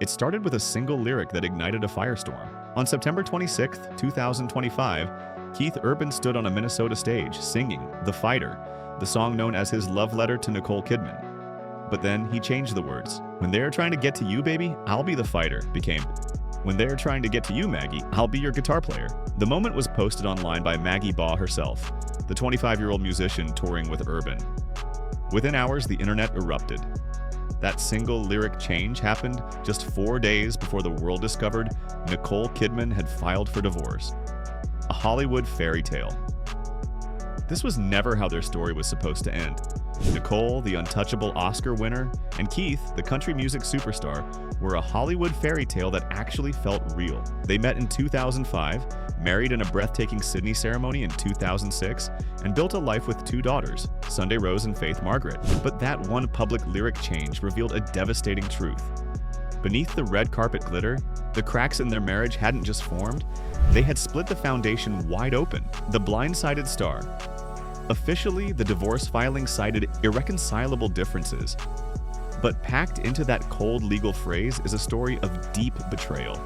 It started with a single lyric that ignited a firestorm. On September 26, 2025, Keith Urban stood on a Minnesota stage singing "The Fighter," the song known as his love letter to Nicole Kidman. But then he changed the words. "When they're trying to get to you, baby, I'll be the fighter," became "When they're trying to get to you, Maggie, I'll be your guitar player." The moment was posted online by Maggie Baugh herself, the 25-year-old musician touring with Urban. Within hours, the internet erupted. That single lyric change happened just 4 days before the world discovered Nicole Kidman had filed for divorce. A Hollywood fairy tale. This was never how their story was supposed to end. Nicole, the untouchable Oscar winner, and Keith, the country music superstar, were a Hollywood fairy tale that actually felt real. They met in 2005, married in a breathtaking Sydney ceremony in 2006, and built a life with 2 daughters, Sunday Rose and Faith Margaret. But that one public lyric change revealed a devastating truth. Beneath the red carpet glitter, the cracks in their marriage hadn't just formed, they had split the foundation wide open. The blindsided star. Officially, the divorce filing cited irreconcilable differences. But packed into that cold legal phrase is a story of deep betrayal.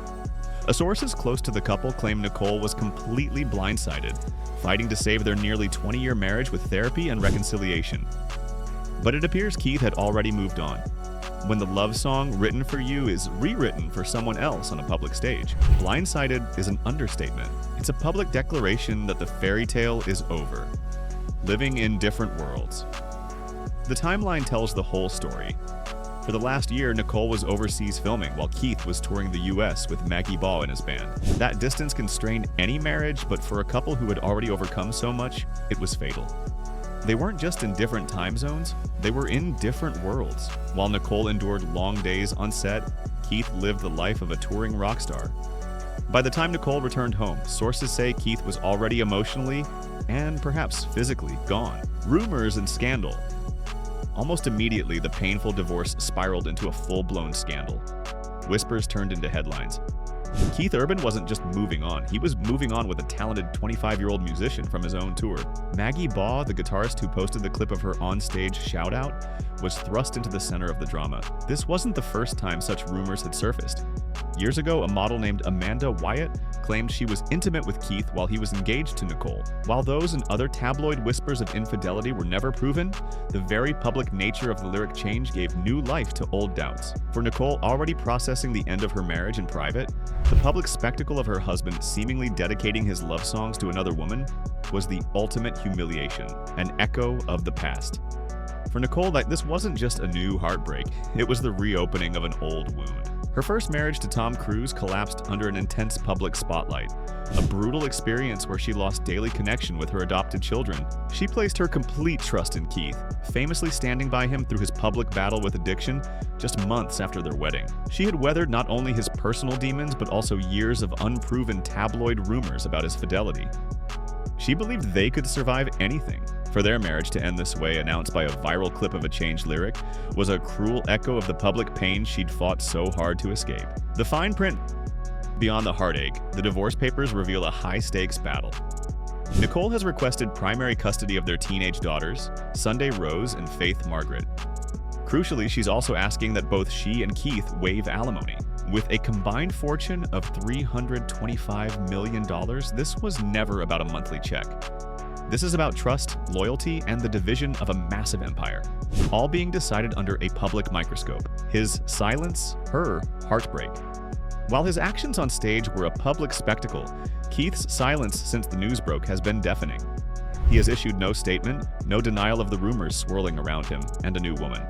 Sources close to the couple claim Nicole was completely blindsided, fighting to save their nearly 20-year marriage with therapy and reconciliation. But it appears Keith had already moved on. When the love song written for you is rewritten for someone else on a public stage, blindsided is an understatement. It's a public declaration that the fairy tale is over. Living in different worlds. The timeline tells the whole story. For the last year, Nicole was overseas filming while Keith was touring the US with Maggie Baugh in his band. That distance can strain any marriage, but for a couple who had already overcome so much, it was fatal. They weren't just in different time zones, they were in different worlds. While Nicole endured long days on set, Keith lived the life of a touring rock star. By the time Nicole returned home, sources say Keith was already emotionally and perhaps physically gone. Rumors and scandal. Almost immediately, the painful divorce spiraled into a full-blown scandal. Whispers turned into headlines. Keith Urban wasn't just moving on, he was moving on with a talented 25-year-old musician from his own tour. Maggie Baugh, the guitarist who posted the clip of her on-stage shout-out, was thrust into the center of the drama. This wasn't the first time such rumors had surfaced. Years ago, a model named Amanda Wyatt claimed she was intimate with Keith while he was engaged to Nicole. While those and other tabloid whispers of infidelity were never proven, the very public nature of the lyric change gave new life to old doubts. For Nicole, already processing the end of her marriage in private, the public spectacle of her husband seemingly dedicating his love songs to another woman was the ultimate humiliation, an echo of the past. For Nicole, this wasn't just a new heartbreak, it was the reopening of an old wound. Her first marriage to Tom Cruise collapsed under an intense public spotlight, a brutal experience where she lost daily connection with her adopted children. She placed her complete trust in Keith, famously standing by him through his public battle with addiction just months after their wedding. She had weathered not only his personal demons but also years of unproven tabloid rumors about his fidelity. She believed they could survive anything. For their marriage to end this way, announced by a viral clip of a changed lyric, was a cruel echo of the public pain she'd fought so hard to escape. The fine print beyond the heartache, the divorce papers reveal a high-stakes battle. Nicole has requested primary custody of their teenage daughters, Sunday Rose and Faith Margaret. Crucially, she's also asking that both she and Keith waive alimony. With a combined fortune of $325 million, this was never about a monthly check. This is about trust, loyalty, and the division of a massive empire, all being decided under a public microscope. His silence, her heartbreak. While his actions on stage were a public spectacle, Keith's silence since the news broke has been deafening. He has issued no statement, no denial of the rumors swirling around him and a new woman.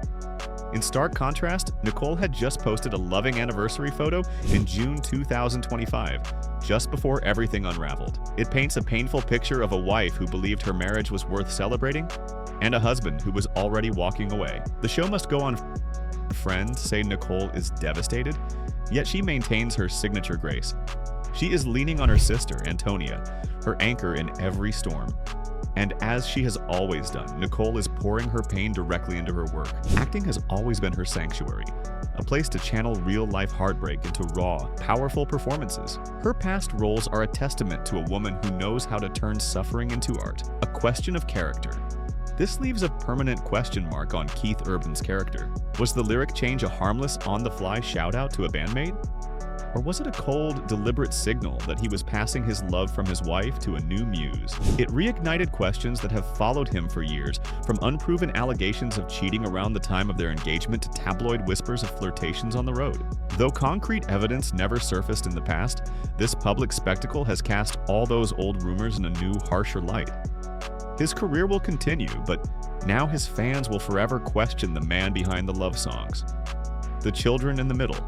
In stark contrast, Nicole had just posted a loving anniversary photo in June 2025, just before everything unraveled. It paints a painful picture of a wife who believed her marriage was worth celebrating, and a husband who was already walking away. The show must go on. Friends say Nicole is devastated, yet she maintains her signature grace. She is leaning on her sister, Antonia, her anchor in every storm. And as she has always done, Nicole is pouring her pain directly into her work. Acting has always been her sanctuary, a place to channel real-life heartbreak into raw, powerful performances. Her past roles are a testament to a woman who knows how to turn suffering into art, a question of character. This leaves a permanent question mark on Keith Urban's character. Was the lyric change a harmless, on-the-fly shout-out to a bandmate? Or was it a cold, deliberate signal that he was passing his love from his wife to a new muse? It reignited questions that have followed him for years, from unproven allegations of cheating around the time of their engagement to tabloid whispers of flirtations on the road. Though concrete evidence never surfaced in the past, this public spectacle has cast all those old rumors in a new, harsher light. His career will continue, but now his fans will forever question the man behind the love songs. The children in the middle.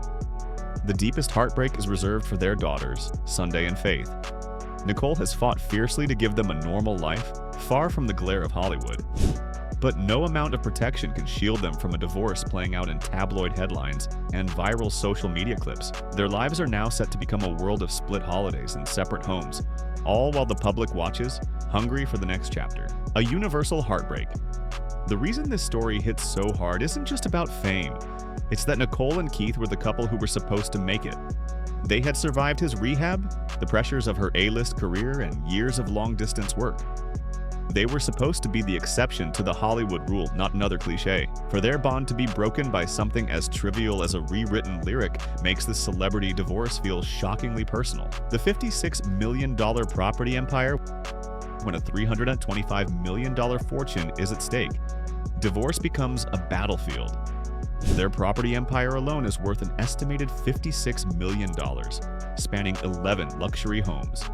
The deepest heartbreak is reserved for their daughters, Sunday and Faith. Nicole has fought fiercely to give them a normal life, far from the glare of Hollywood. But no amount of protection can shield them from a divorce playing out in tabloid headlines and viral social media clips. Their lives are now set to become a world of split holidays and separate homes, all while the public watches, hungry for the next chapter. A universal heartbreak. The reason this story hits so hard isn't just about fame. It's that Nicole and Keith were the couple who were supposed to make it. They had survived his rehab, the pressures of her A-list career, and years of long-distance work. They were supposed to be the exception to the Hollywood rule, not another cliche. For their bond to be broken by something as trivial as a rewritten lyric makes the celebrity divorce feel shockingly personal. The $56 million property empire, when a $325 million fortune is at stake, divorce becomes a battlefield. Their property empire alone is worth an estimated $56 million, spanning 11 luxury homes.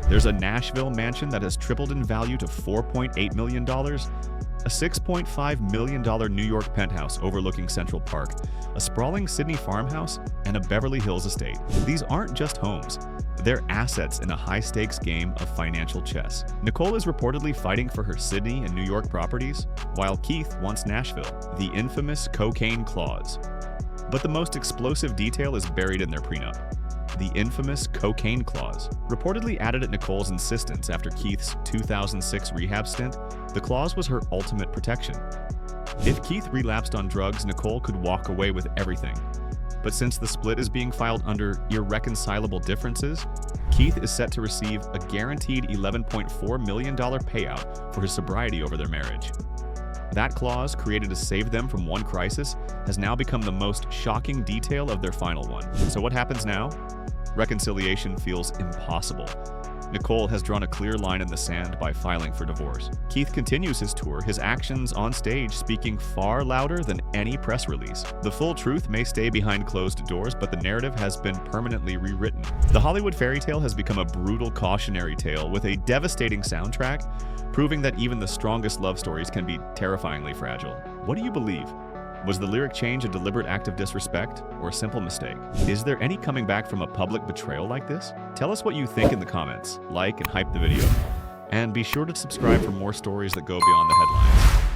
There's a Nashville mansion that has tripled in value to $4.8 million, a $6.5 million New York penthouse overlooking Central Park, a sprawling Sydney farmhouse, and a Beverly Hills estate. These aren't just homes. They're assets in a high-stakes game of financial chess. Nicole is reportedly fighting for her Sydney and New York properties, while Keith wants Nashville, the infamous cocaine clause. But the most explosive detail is buried in their prenup. The infamous cocaine clause. Reportedly added at Nicole's insistence after Keith's 2006 rehab stint, the clause was her ultimate protection. If Keith relapsed on drugs, Nicole could walk away with everything. But since the split is being filed under irreconcilable differences, Keith is set to receive a guaranteed $11.4 million payout for his sobriety over their marriage. That clause, created to save them from one crisis, has now become the most shocking detail of their final one. So what happens now? Reconciliation feels impossible. Nicole has drawn a clear line in the sand by filing for divorce. Keith continues his tour, his actions on stage speaking far louder than any press release. The full truth may stay behind closed doors, but the narrative has been permanently rewritten. The Hollywood fairy tale has become a brutal cautionary tale with a devastating soundtrack, proving that even the strongest love stories can be terrifyingly fragile. What do you believe? Was the lyric change a deliberate act of disrespect or a simple mistake? Is there any coming back from a public betrayal like this? Tell us what you think in the comments, like and hype the video. And be sure to subscribe for more stories that go beyond the headlines.